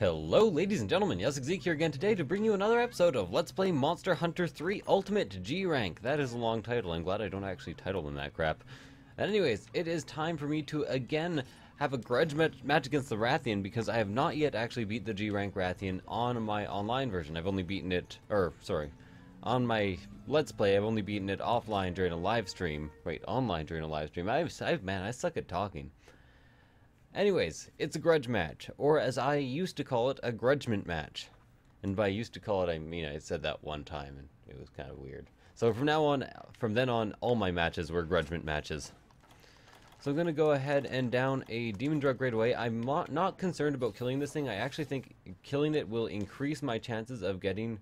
Hello ladies and gentlemen, Zeke here again today to bring you another episode of Let's Play Monster Hunter 3 Ultimate G-Rank. That is a long title, I'm glad I don't actually title them that crap. And anyways, it is time for me to again have a grudge match against the Rathian because I have not yet actually beat the G-Rank Rathian on my online version. I've only beaten it, on my Let's Play I've only beaten it offline during a live stream. Wait, online during a live stream. Man, I suck at talking. Anyways, it's a grudge match, or as I used to call it, a grudgement match. And by used to call it, I mean I said that one time, and it was kind of weird. So from then on, all my matches were grudgement matches. So I'm going to go ahead and down a demon drug right away. I'm not concerned about killing this thing. I actually think killing it will increase my chances of getting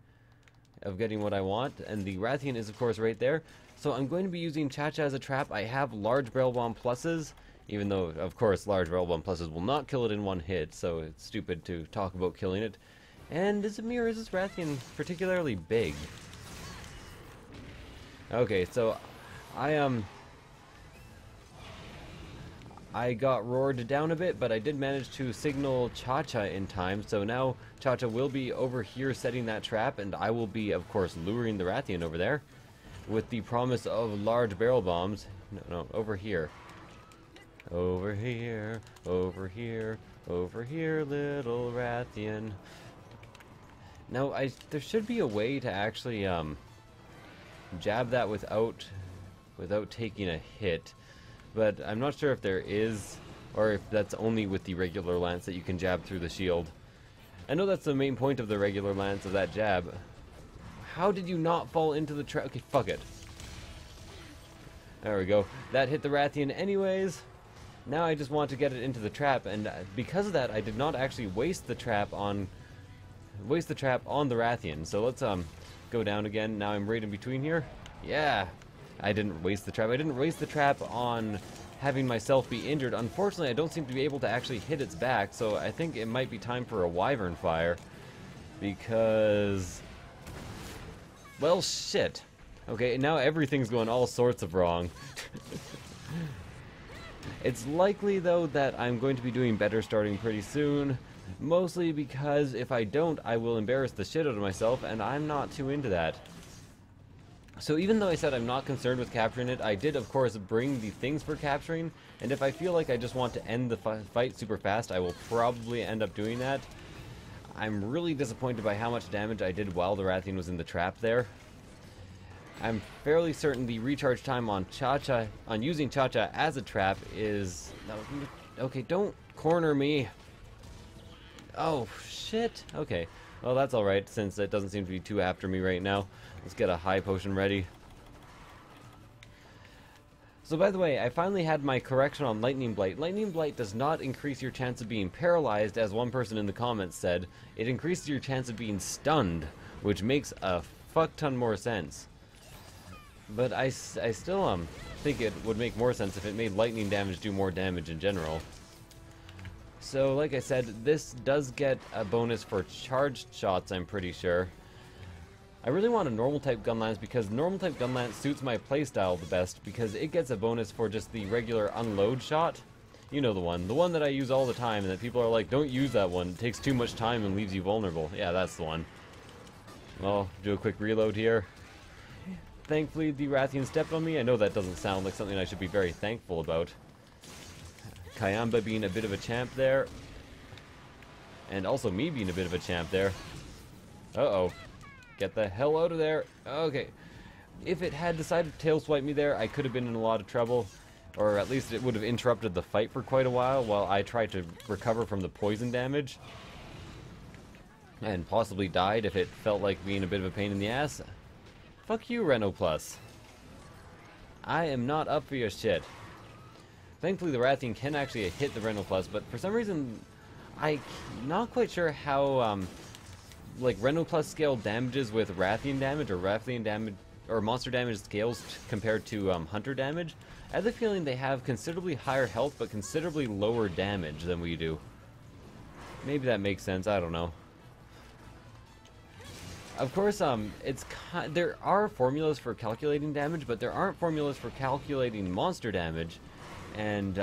what I want, and the Rathian is of course right there. So I'm going to be using Cha-Cha as a trap. I have large barrel bomb pluses. Even though, of course, large barrel bomb pluses will not kill it in one hit, so it's stupid to talk about killing it. And is this Rathian particularly big? Okay, so I got roared down a bit, but I did manage to signal Cha-Cha in time, so now Cha-Cha will be over here setting that trap, and I will be, of course, luring the Rathian over there with the promise of large barrel bombs. No, over here. Over here, over here, over here, little Rathian. Now, there should be a way to actually jab that without taking a hit, but I'm not sure if there is, or if that's only with the regular lance that you can jab through the shield. I know that's the main point of the regular lance, of that jab. How did you not fall into the trap? Okay, fuck it. There we go. That hit the Rathian anyways. Now I just want to get it into the trap, and because of that, I did not actually waste the trap on the Rathian. So let's go down again. Now I'm right in between here. Yeah, I didn't waste the trap. I didn't waste the trap on having myself be injured. Unfortunately, I don't seem to be able to actually hit its back, so I think it might be time for a Wyvern Fire, because, well, shit. Okay, now everything's going all sorts of wrong. It's likely, though, that I'm going to be doing better starting pretty soon, mostly because if I don't, I will embarrass the shit out of myself, and I'm not too into that. So even though I said I'm not concerned with capturing it, I did, of course, bring the things for capturing, and if I feel like I just want to end the fight super fast, I will probably end up doing that. I'm really disappointed by how much damage I did while the Rathian was in the trap there. I'm fairly certain the recharge time on using Cha-Cha as a trap is... Okay, don't corner me. Oh, shit. Okay. Well, that's alright, since it doesn't seem to be too after me right now. Let's get a high potion ready. So, by the way, I finally had my correction on Lightning Blight. Lightning Blight does not increase your chance of being paralyzed, as one person in the comments said. It increases your chance of being stunned, which makes a fuck ton more sense. But I still think it would make more sense if it made lightning damage do more damage in general. So, like I said, this does get a bonus for charged shots, I'm pretty sure. I really want a normal type gun lance because normal type gun lance suits my playstyle the best because it gets a bonus for just the regular unload shot. You know the one that I use all the time and that people are like, don't use that one, it takes too much time and leaves you vulnerable. Yeah, that's the one. Well, do a quick reload here. Thankfully, the Rathian stepped on me. I know that doesn't sound like something I should be very thankful about. Kayamba being a bit of a champ there. And also me being a bit of a champ there. Uh-oh. Get the hell out of there. Okay. If it had decided to tail swipe me there, I could have been in a lot of trouble. Or at least it would have interrupted the fight for quite a while I tried to recover from the poison damage. And possibly died if it felt like being a bit of a pain in the ass. Fuck you, Renault Plus. I am not up for your shit. Thankfully, the Rathian can actually hit the Renault Plus, but for some reason, I'm not quite sure how, like, Renault Plus scale damages with Rathian damage, or monster damage scales compared to, Hunter damage. I have the feeling they have considerably higher health, but considerably lower damage than we do. Maybe that makes sense, I don't know. Of course, there are formulas for calculating damage, but there aren't formulas for calculating monster damage. And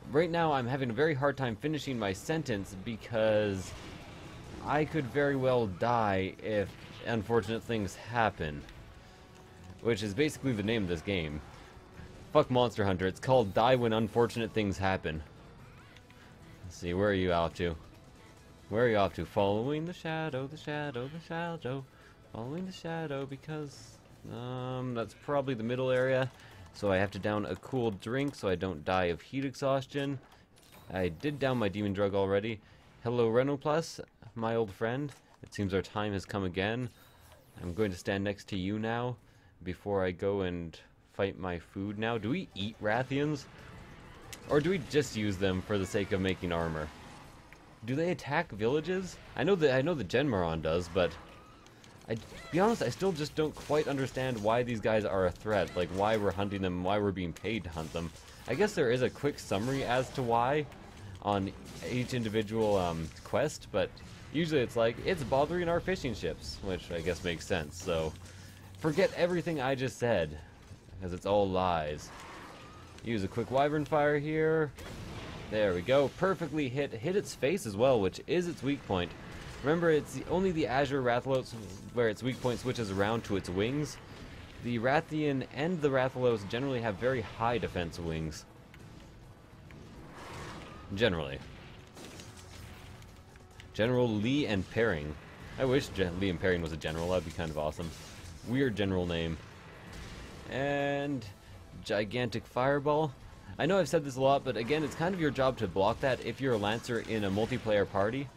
Right now I'm having a very hard time finishing my sentence because I could very well die if unfortunate things happen. Which is basically the name of this game. Fuck Monster Hunter, it's called Die When Unfortunate Things Happen. Let's see, where are you off to? Where are you off to? Following the shadow, the shadow, the shadow. Following the shadow because... that's probably the middle area. So I have to down a cool drink so I don't die of heat exhaustion. I did down my demon drug already. Hello Renault Plus, my old friend. It seems our time has come again. I'm going to stand next to you now before I go and fight my food now. Do we eat Rathians? Or do we just use them for the sake of making armor? Do they attack villages? I know the Genmaron does, but to be honest, I still just don't quite understand why these guys are a threat, like why we're hunting them, why we're being paid to hunt them. I guess there is a quick summary as to why on each individual quest, but usually it's like, it's bothering our fishing ships, which I guess makes sense, so forget everything I just said, because it's all lies. Use a quick wyvern fire here. There we go, perfectly hit its face as well, which is its weak point. Remember, it's only the Azure Rathalos where its weak point switches around to its wings. The Rathian and the Rathalos generally have very high defense wings. Generally. General Lee and Perring. I wish Lee and Perring was a general, that'd be kind of awesome. Weird general name. And... Gigantic Fireball. I know I've said this a lot, but again, it's kind of your job to block that if you're a Lancer in a multiplayer party.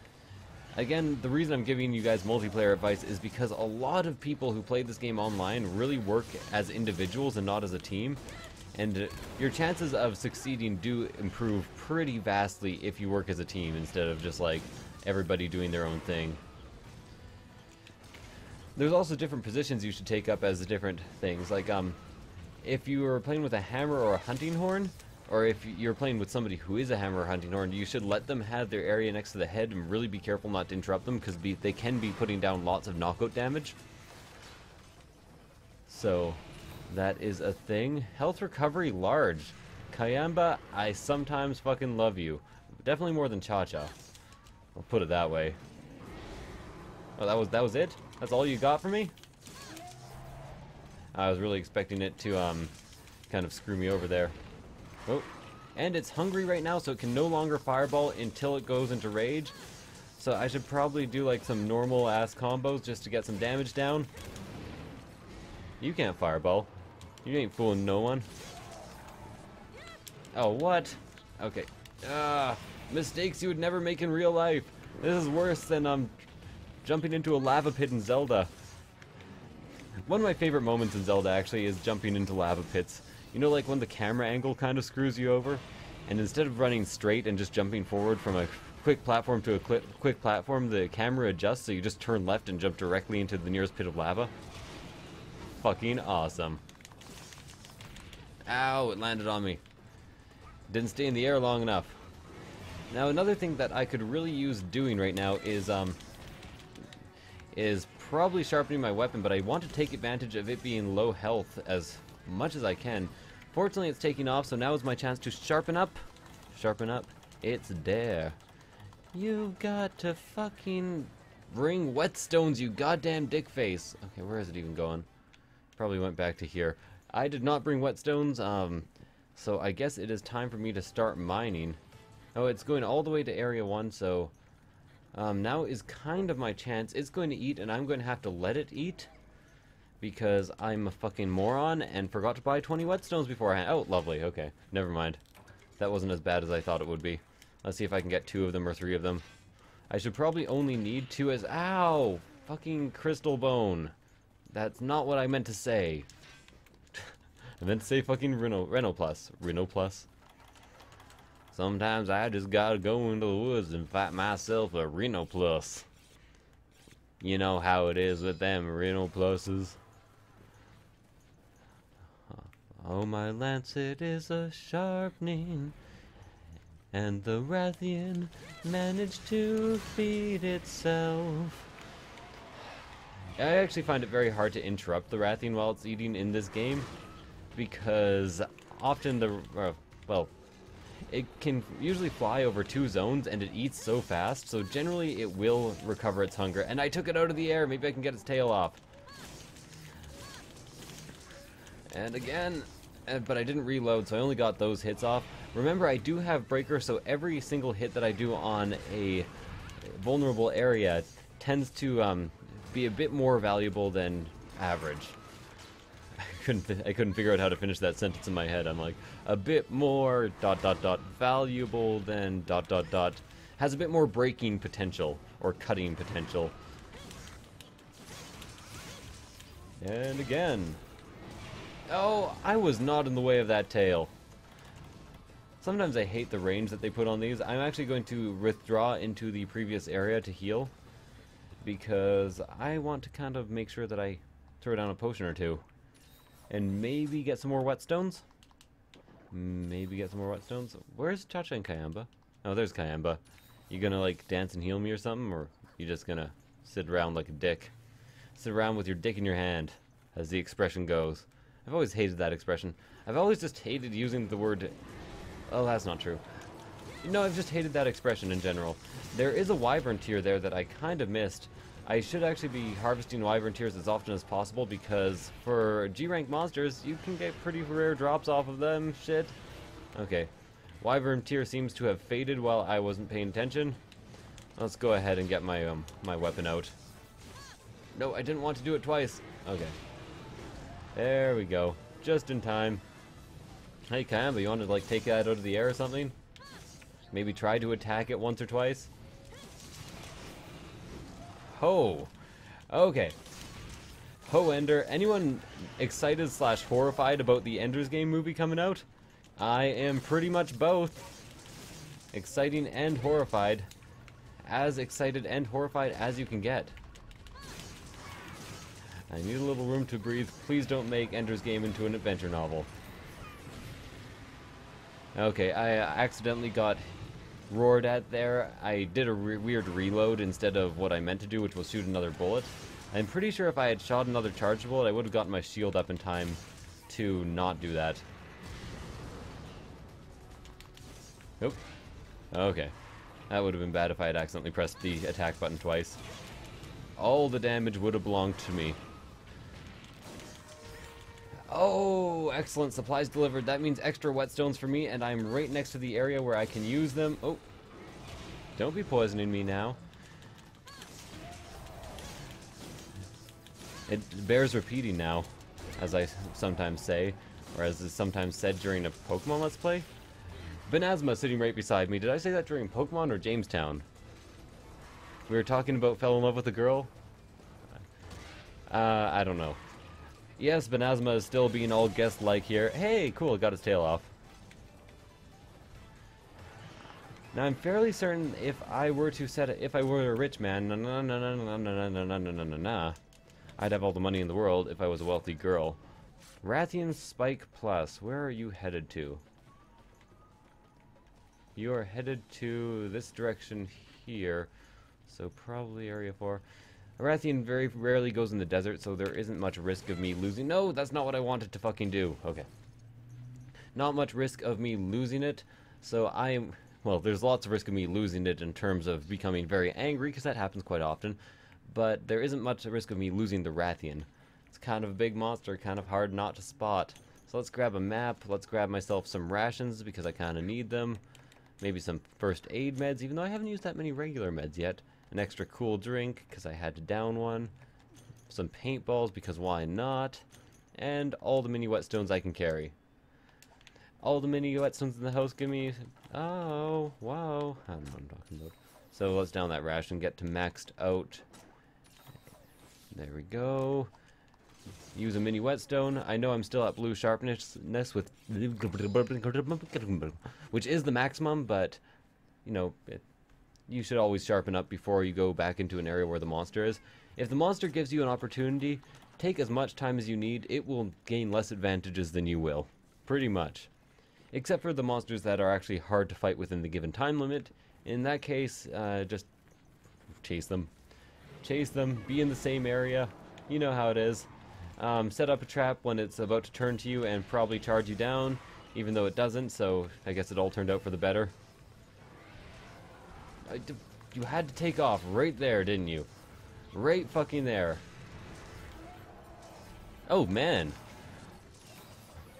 Again, the reason I'm giving you guys multiplayer advice is because a lot of people who play this game online really work as individuals and not as a team. And your chances of succeeding do improve pretty vastly if you work as a team instead of just like everybody doing their own thing. There's also different positions you should take up as different things. Like, if you are playing with a hammer or a hunting horn, or if you're playing with somebody who is a hammer or hunting horn, you should let them have their area next to the head and really be careful not to interrupt them because they can be putting down lots of knockout damage. So, that is a thing. Health recovery large. Kayamba, I sometimes fucking love you. Definitely more than Cha-Cha. I'll put it that way. Oh, that was it? That's all you got for me? I was really expecting it to kind of screw me over there. Oh, and it's hungry right now, so it can no longer fireball until it goes into rage. So I should probably do like some normal ass combos just to get some damage down. You can't fireball. You ain't fooling no one. Oh, what? Okay. Mistakes you would never make in real life. This is worse than jumping into a lava pit in Zelda. One of my favorite moments in Zelda actually is jumping into lava pits. You know, like when the camera angle kind of screws you over, and instead of running straight and just jumping forward from a quick platform to a quick platform, the camera adjusts so you just turn left and jump directly into the nearest pit of lava. Fucking awesome. Ow, it landed on me. Didn't stay in the air long enough. Now another thing that I could really use doing right now is probably sharpening my weapon, but I want to take advantage of it being low health as much as I can. Fortunately, it's taking off, so now is my chance to sharpen up. Sharpen up. It's there. You got to fucking bring whetstones, you goddamn dick face. Okay, where is it even going? Probably went back to here. I did not bring whetstones, so I guess it is time for me to start mining. Oh, it's going all the way to Area 1, so now is kind of my chance. It's going to eat, and I'm going to have to let it eat. Because I'm a fucking moron and forgot to buy 20 whetstones beforehand. Oh, lovely. Okay, never mind. That wasn't as bad as I thought it would be. Let's see if I can get 2 of them or 3 of them. I should probably only need 2 as... Ow! Fucking crystal bone. That's not what I meant to say. I meant to say fucking Renault Plus. Renault Plus. Sometimes I just gotta go into the woods and fight myself a Renault Plus. You know how it is with them Renault Pluses. Oh, my lancet is a sharpening, and the Rathian managed to feed itself. I actually find it very hard to interrupt the Rathian while it's eating in this game, because often well, it can usually fly over 2 zones, and it eats so fast, so generally it will recover its hunger. And I took it out of the air. Maybe I can get its tail off. And again, but I didn't reload, so I only got those hits off. Remember, I do have Breaker, so every single hit that I do on a vulnerable area tends to be a bit more valuable than average. I couldn't figure out how to finish that sentence in my head. I'm like, a bit more ... valuable than ... has a bit more breaking potential or cutting potential. And again. Oh, I was not in the way of that tail. Sometimes I hate the range that they put on these. I'm actually going to withdraw into the previous area to heal, because I want to kind of make sure that I throw down a potion or two. And maybe get some more whetstones? Maybe get some more whetstones? Where's Chacha and Kayamba? Oh, there's Kayamba. You gonna, like, dance and heal me or something? Or you just gonna sit around like a dick? Sit around with your dick in your hand, as the expression goes. I've always hated that expression. I've always just hated using the word... Oh, that's not true. No, I've just hated that expression in general. There is a wyvern tier there that I kind of missed. I should actually be harvesting wyvern tiers as often as possible, because for G-rank monsters, you can get pretty rare drops off of them. Shit. Okay. Wyvern tier seems to have faded while I wasn't paying attention. Let's go ahead and get my my weapon out. No, I didn't want to do it twice. Okay. There we go. Just in time. Hey, Kayamba, you want to, like, take that out of the air or something? Maybe try to attack it once or twice? Ho! Okay. Ho, Ender. Anyone excited / horrified about the Ender's Game movie coming out? I am pretty much both. Exciting and horrified. As excited and horrified as you can get. I need a little room to breathe. Please don't make Ender's Game into an adventure novel. Okay, I accidentally got roared at there. I did a weird reload instead of what I meant to do, which was shoot another bullet. I'm pretty sure if I had shot another charge bullet, I would have gotten my shield up in time to not do that. Nope. Okay. That would have been bad if I had accidentally pressed the attack button twice. All the damage would have belonged to me. Oh, excellent. Supplies delivered. That means extra whetstones for me, and I'm right next to the area where I can use them. Oh. Don't be poisoning me now. It bears repeating now, as I sometimes say, or as is sometimes said during a Pokemon Let's Play. Banasma sitting right beside me. Did I say that during Pokemon or Jamestown? We were talking about fell in love with a girl? I don't know. Yes, Banasma is still being all guest-like here. Hey, cool, got his tail off. Now, I'm fairly certain if I were to set it, if I were a rich man, I'd have all the money in the world if I was a wealthy girl. Rathian Spike Plus, where are you headed to? You are headed to this direction here, so probably Area 4. Rathian very rarely goes in the desert, so there isn't much risk of me losing. No, that's not what I wanted to fucking do. Okay. Not much risk of me losing it, so well, there's lots of risk of me losing it in terms of becoming very angry, because that happens quite often, but there isn't much risk of me losing the Rathian. It's kind of a big monster, kind of hard not to spot. So let's grab a map, let's grab myself some rations, because I kind of need them. Maybe some first aid meds, even though I haven't used that many regular meds yet. An extra cool drink, because I had to down one. Some paintballs, because why not? And all the mini whetstones I can carry. All the mini whetstones in the house give me... Oh, wow. I don't know what I'm talking about. So let's down that ration, get to maxed out. There we go. Use a mini whetstone. I know I'm still at blue sharpness with... which is the maximum, but, you know... you should always sharpen up before you go back into an area where the monster is. If the monster gives you an opportunity, take as much time as you need. It will gain less advantages than you will. Pretty much. Except for the monsters that are actually hard to fight within the given time limit. In that case, just chase them. Chase them. Be in the same area. You know how it is. Set up a trap when it's about to turn to you and probably charge you down. even though it doesn't, so I guess it all turned out for the better. You had to take off right there, didn't you? Right fucking there. Oh, man.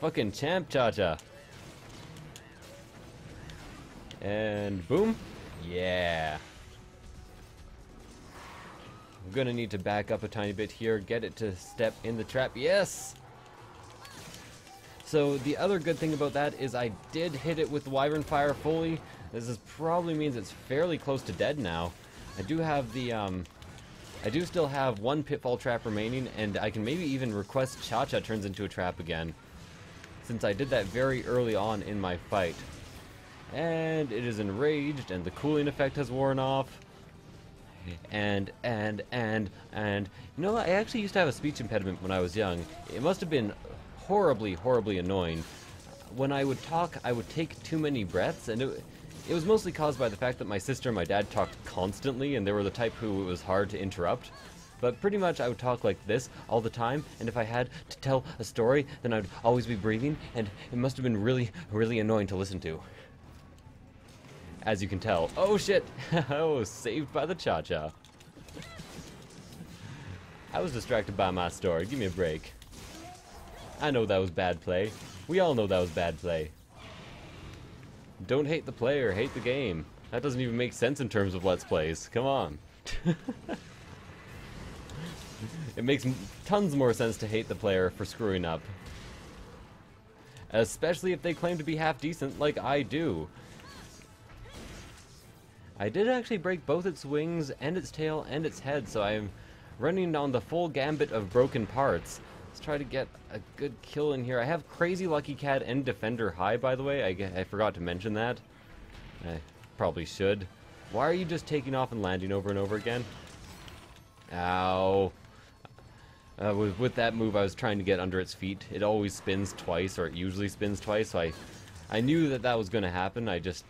Fucking champ Cha-Cha. And boom. Yeah. I'm gonna need to back up a tiny bit here, get it to step in the trap. Yes! So the other good thing about that is I did hit it with the Wyvern Fire fully. This probably means it's fairly close to dead now. I do have the, I do still have one Pitfall Trap remaining, and I can maybe even request Cha-Cha turns into a trap again, since I did that very early on in my fight. And it is enraged, and the cooling effect has worn off. And, you know, I actually used to have a speech impediment when I was young. It must have been horribly, horribly annoying. When I would talk, I would take too many breaths, and it was mostly caused by the fact that my sister and my dad talked constantly, and they were the type who it was hard to interrupt. But pretty much I would talk like this all the time, and if I had to tell a story, then I'd always be breathing, and it must have been really, really annoying to listen to. As you can tell. Oh shit! Oh, saved by the Cha-Cha. I was distracted by my story. Give me a break. I know that was bad play. We all know that was bad play. Don't hate the player, hate the game. That doesn't even make sense in terms of Let's Plays. Come on. It makes tons more sense to hate the player for screwing up. Especially if they claim to be half decent like I do. I did actually break both its wings and its tail and its head, so I'm running on the full gambit of broken parts. Let's try to get a good kill in here. I have Crazy Lucky Cat and Defender high, by the way. I forgot to mention that. I probably should. Why are you just taking off and landing over and over again? Ow. With that move, I was trying to get under its feet. It always spins twice, or it usually spins twice, so I knew that that was going to happen. I just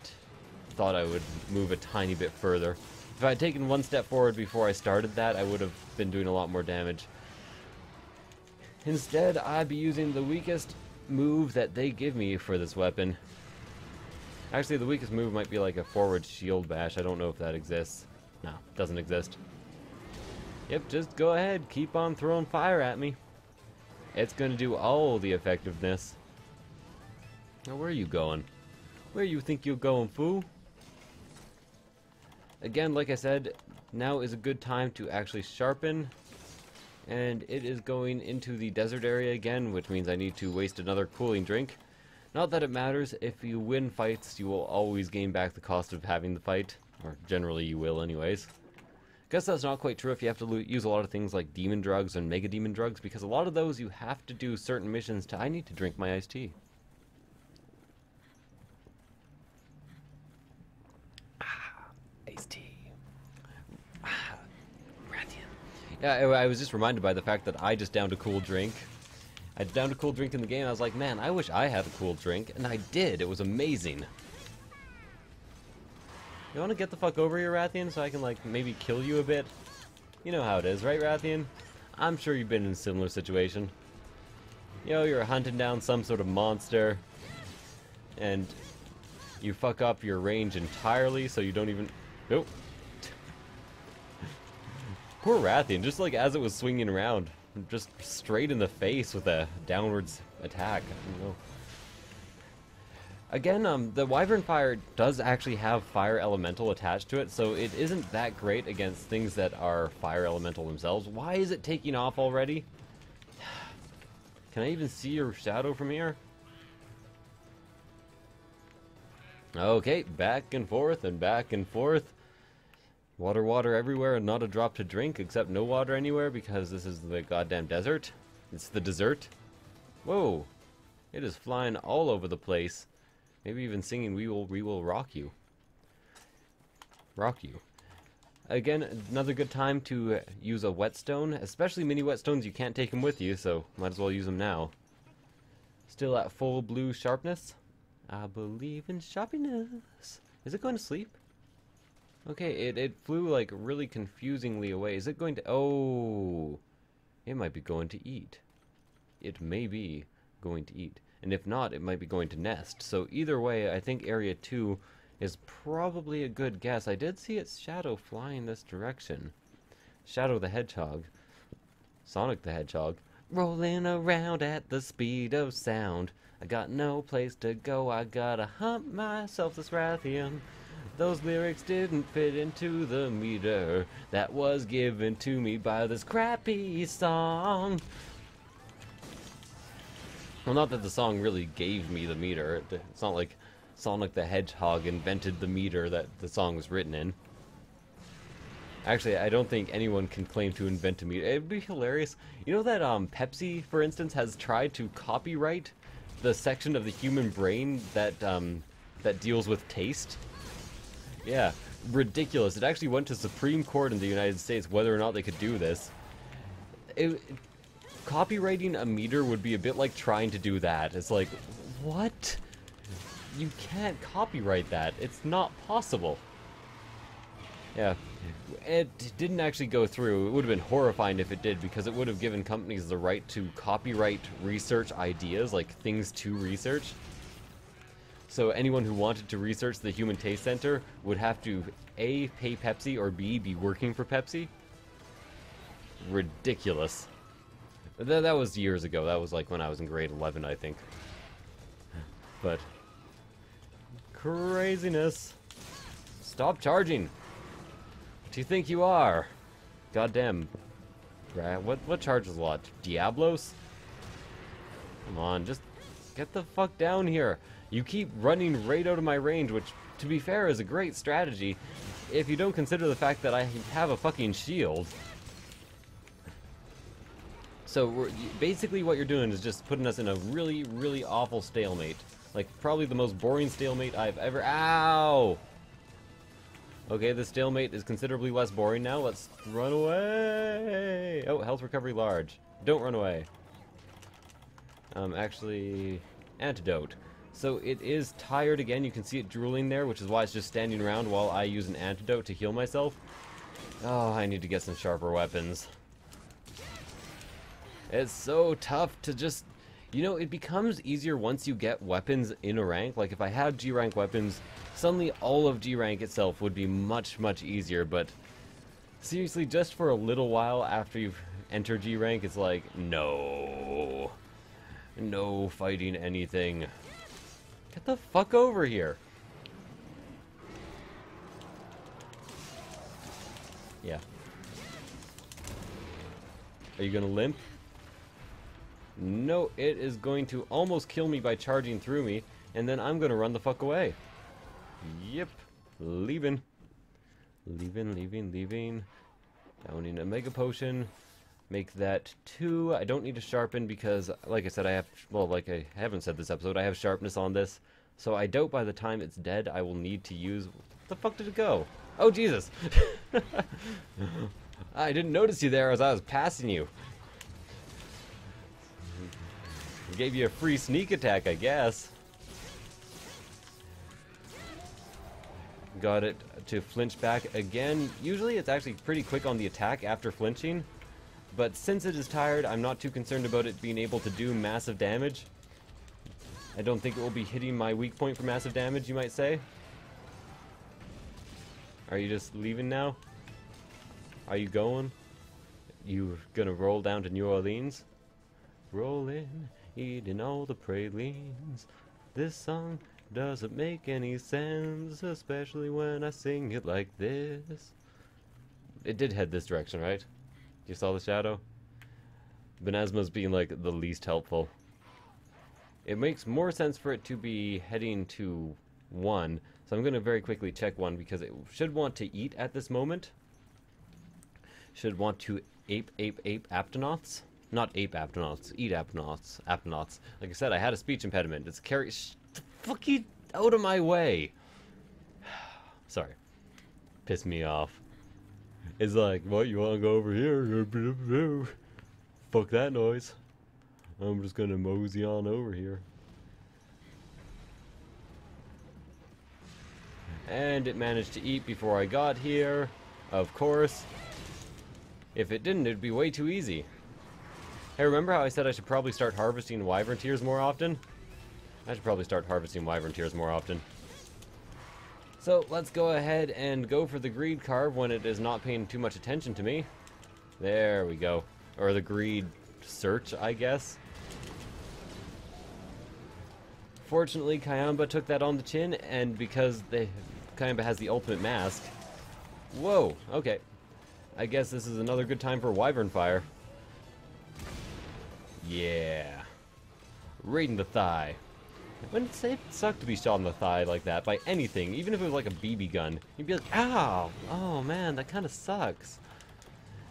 thought I would move a tiny bit further. If I had taken one step forward before I started that, I would have been doing a lot more damage. Instead, I'd be using the weakest move that they give me for this weapon. Actually, the weakest move might be like a forward shield bash. I don't know if that exists. No, doesn't exist. Yep, just go ahead. Keep on throwing fire at me. It's gonna do all the effectiveness. Now, where are you going? Where you think you're going, fool? Again, like I said, now is a good time to actually sharpen. And it is going into the desert area again, which means I need to waste another cooling drink. Not that it matters. If you win fights, you will always gain back the cost of having the fight. Or generally you will anyways. Guess that's not quite true if you have to use a lot of things like demon drugs and mega demon drugs, because a lot of those you have to do certain missions to. I need to drink my iced tea. Iced tea. Yeah, I was just reminded by the fact that I just downed a cool drink. I downed a cool drink in the game, and I was like, man, I wish I had a cool drink, and I did. It was amazing. You want to get the fuck over here, Rathian, so I can, like, maybe kill you a bit? You know how it is, right, Rathian? I'm sure you've been in a similar situation. You know, you're hunting down some sort of monster, and you fuck up your range entirely, so you don't even... Nope. Poor Rathian, just like as it was swinging around, just straight in the face with a downwards attack. I don't know. Again, the Wyvern Fire does actually have Fire Elemental attached to it, so it isn't that great against things that are Fire Elemental themselves. Why is it taking off already? Can I even see your shadow from here? Okay, back and forth and back and forth. Water, water everywhere, and not a drop to drink, except no water anywhere because this is the goddamn desert. It's the dessert. Whoa. It is flying all over the place. Maybe even singing we will rock you. Rock you. Again, another good time to use a whetstone, especially mini whetstones. You can't take them with you, so might as well use them now. Still at full blue sharpness. I believe in sharpness. Is it going to sleep? Okay, it flew like really confusingly away. Is it going to... Oh, it might be going to eat. It may be going to eat. and if not, it might be going to nest. So either way, I think Area 2 is probably a good guess. I did see its shadow fly in this direction. Shadow the Hedgehog. Sonic the Hedgehog. Rolling around at the speed of sound. I got no place to go, I gotta hump myself this Rathian. Those lyrics didn't fit into the meter that was given to me by this crappy song. Well, not that the song really gave me the meter. It's not like Sonic the Hedgehog invented the meter that the song was written in. Actually, I don't think anyone can claim to invent a meter. It'd be hilarious. You know that Pepsi, for instance, has tried to copyright the section of the human brain that that deals with taste? Yeah, ridiculous. It actually went to Supreme Court in the United States whether or not they could do this. Copywriting a meter would be a bit like trying to do that. It's like, what? You can't copyright that. It's not possible. Yeah, it didn't actually go through. It would have been horrifying if it did, because it would have given companies the right to copyright research ideas, like things to research. So anyone who wanted to research the Human Taste Center would have to A, pay Pepsi, or B, be working for Pepsi. Ridiculous. That was years ago. That was like when I was in grade 11, I think. But craziness. Stop charging. What do you think you are? Goddamn. What charges a lot? Diablos? Come on, just get the fuck down here. You keep running right out of my range, which, to be fair, is a great strategy if you don't consider the fact that I have a fucking shield. So basically what you're doing is just putting us in a really, really awful stalemate. Like, probably the most boring stalemate I've ever... Ow! Okay, the stalemate is considerably less boring now. Let's run away! Oh, health recovery large. Don't run away. Actually... Antidote. So it is tired again. You can see it drooling there, which is why it's just standing around while I use an antidote to heal myself. Oh, I need to get some sharper weapons. It's so tough to just... You know, it becomes easier once you get weapons in a rank. Like, if I had G-rank weapons, suddenly all of G-rank itself would be much, much easier. But seriously, just for a little while after you've entered G-rank, it's like, no. No fighting anything. Get the fuck over here. Yeah. Are you gonna limp? No, it is going to almost kill me by charging through me, and then I'm gonna run the fuck away. Yep. Leaving. Leaving. Downing a mega potion. Make that 2. I don't need to sharpen because, like I said, I have... Well, like I haven't said this episode, I have sharpness on this. So I doubt by the time it's dead, I will need to use... Where the fuck did it go? Oh, Jesus! I didn't notice you there as I was passing you. Gave you a free sneak attack, I guess. Got it to flinch back again. Usually it's actually pretty quick on the attack after flinching. But since it is tired, I'm not too concerned about it being able to do massive damage. I don't think it will be hitting my weak point for massive damage, you might say. Are you just leaving now? Are you going? You gonna roll down to New Orleans? Rolling, eating all the pralines. This song doesn't make any sense, especially when I sing it like this. It did head this direction, right? You saw the shadow? Benazma's being like the least helpful. It makes more sense for it to be heading to 1. So I'm going to very quickly check 1 because it should want to eat at this moment. Should want to ape Aptonauts. Not ape Aptonauts, eat Aptonauts. Like I said, I had a speech impediment. It's carry... the fuck you out of my way! Sorry. Pissed me off. It's like, what, you want to go over here? Fuck that noise. I'm just gonna mosey on over here. And it managed to eat before I got here. Of course. If it didn't, it'd be way too easy. Hey, remember how I said I should probably start harvesting wyvern tears more often? I should probably start harvesting wyvern tears more often. So let's go ahead and go for the greed carve when it is not paying too much attention to me. There we go. Or the greed search, I guess. Fortunately, Kayamba took that on the chin, and because Kayamba has the ultimate mask... Whoa, okay. I guess this is another good time for wyvern fire. Yeah. Right in the thigh. Wouldn't it suck to be shot in the thigh like that by anything, even if it was like a BB gun. You'd be like, ow! Oh man, that kind of sucks.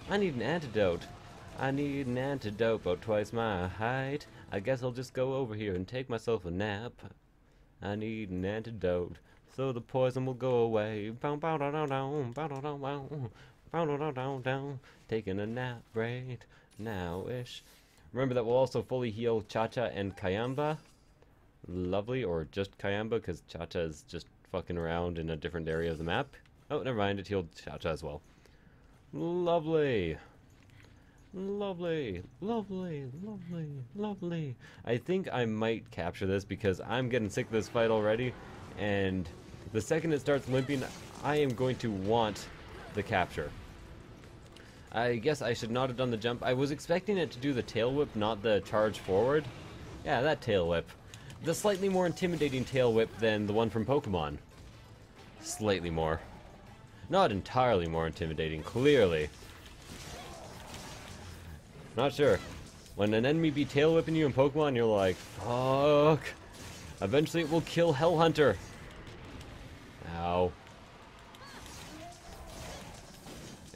I need an antidote. I need an antidote about twice my height. I guess I'll just go over here and take myself a nap. I need an antidote, so the poison will go away. Taking a nap right now-ish. Remember that we'll also fully heal Cha-Cha and Kayamba. Lovely, or just Kayamba, because Cha-Cha is just fucking around in a different area of the map. Oh, never mind, it healed Cha-Cha as well. Lovely. Lovely, lovely, lovely, lovely. I think I might capture this because I'm getting sick of this fight already, and the second it starts limping, I am going to want the capture. I guess I should not have done the jump. I was expecting it to do the tail whip, not the charge forward. Yeah, that tail whip. The slightly more intimidating tail whip than the one from Pokemon. Slightly more. Not entirely more intimidating, clearly. Not sure. When an enemy be tail whipping you in Pokemon, you're like, fuck. Eventually it will kill Hell Hunter. Ow.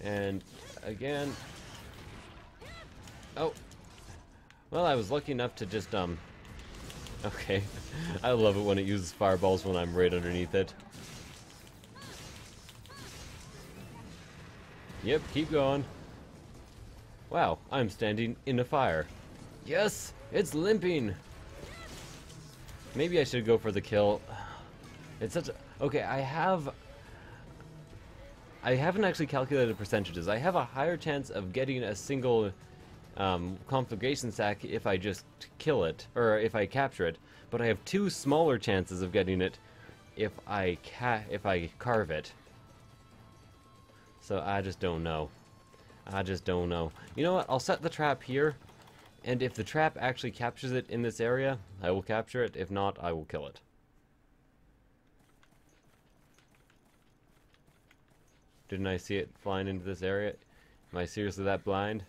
And again. Oh. Well, I was lucky enough to just, okay. I love it when it uses fireballs when I'm right underneath it. Yep, keep going. Wow, I'm standing in a fire. Yes, it's limping. Maybe I should go for the kill. It's such a... Okay, I haven't actually calculated percentages. I have a higher chance of getting a single conflagration sack if I just kill it, or if I capture it. But I have two smaller chances of getting it if I carve it. So I just don't know. I just don't know. You know what? I'll set the trap here, and if the trap actually captures it in this area, I will capture it. If not, I will kill it. Didn't I see it flying into this area? Am I seriously that blind?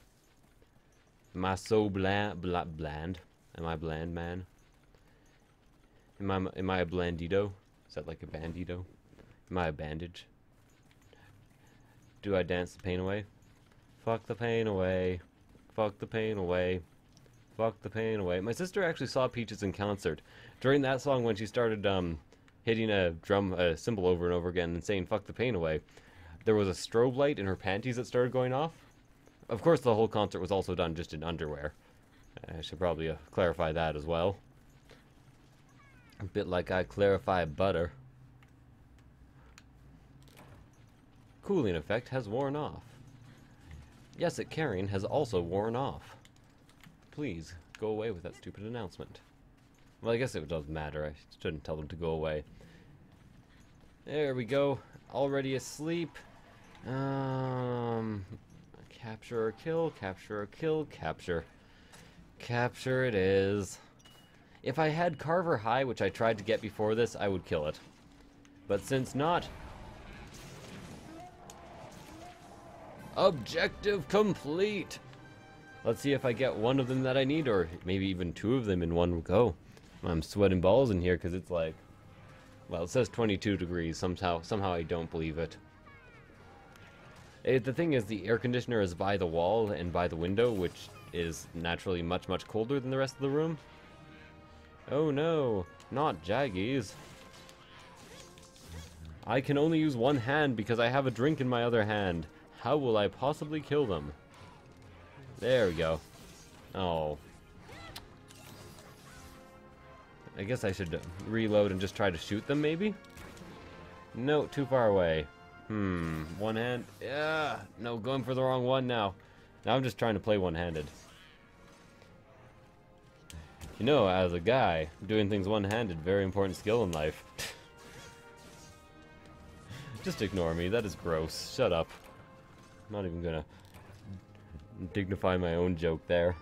Am I so bland? Am I bland, man? Am I a blandito? Is that like a bandito? Am I a bandage? Do I dance the pain away? Fuck the pain away. Fuck the pain away. Fuck the pain away. My sister actually saw Peaches in concert. During that song, when she started hitting a cymbal over and over again and saying fuck the pain away, there was a strobe light in her panties that started going off. Of course, the whole concert was also done just in underwear. I should probably clarify that as well. A bit like I clarify butter. Cooling effect has worn off. Yes, it carrying has also worn off. Please, go away with that stupid announcement. Well, I guess it doesn't matter. I shouldn't tell them to go away. There we go. Already asleep. Capture or kill, capture or kill, capture. Capture it is. If I had Carver High, which I tried to get before this, I would kill it. But since not... Objective complete! Let's see if I get one of them that I need, or maybe even two of them in one go. I'm sweating balls in here because it's like... Well, it says 22 degrees. Somehow I don't believe it. The thing is, the air conditioner is by the wall and by the window, which is naturally much, much colder than the rest of the room. Oh no, not Jaggies. I can only use one hand because I have a drink in my other hand. How will I possibly kill them? There we go. Oh. I guess I should reload and just try to shoot them, maybe? No, too far away. One hand. Yeah, no, going for the wrong one now. Now I'm just trying to play one-handed. You know, as a guy, doing things one-handed, very important skill in life. Just ignore me, that is gross. Shut up. I'm not even gonna dignify my own joke there.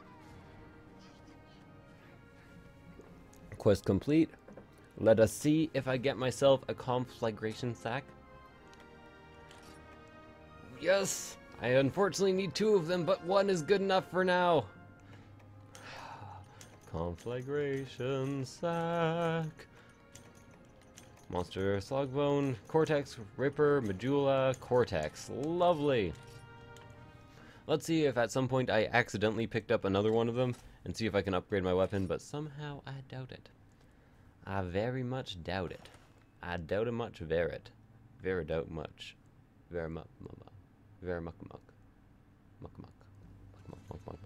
Quest complete. Let us see if I get myself a conflagration sack. Yes! I unfortunately need 2 of them, but 1 is good enough for now. Conflagration sack. Monster Slogbone, Cortex, Ripper, Medulla, Cortex. Lovely! Let's see if at some point I accidentally picked up another one of them and see if I can upgrade my weapon, but somehow I doubt it. I very much doubt it. I doubt it much, verit. Very doubt much. Very muck muck. Very muck muck. Muck muck. Muck muck muck muck.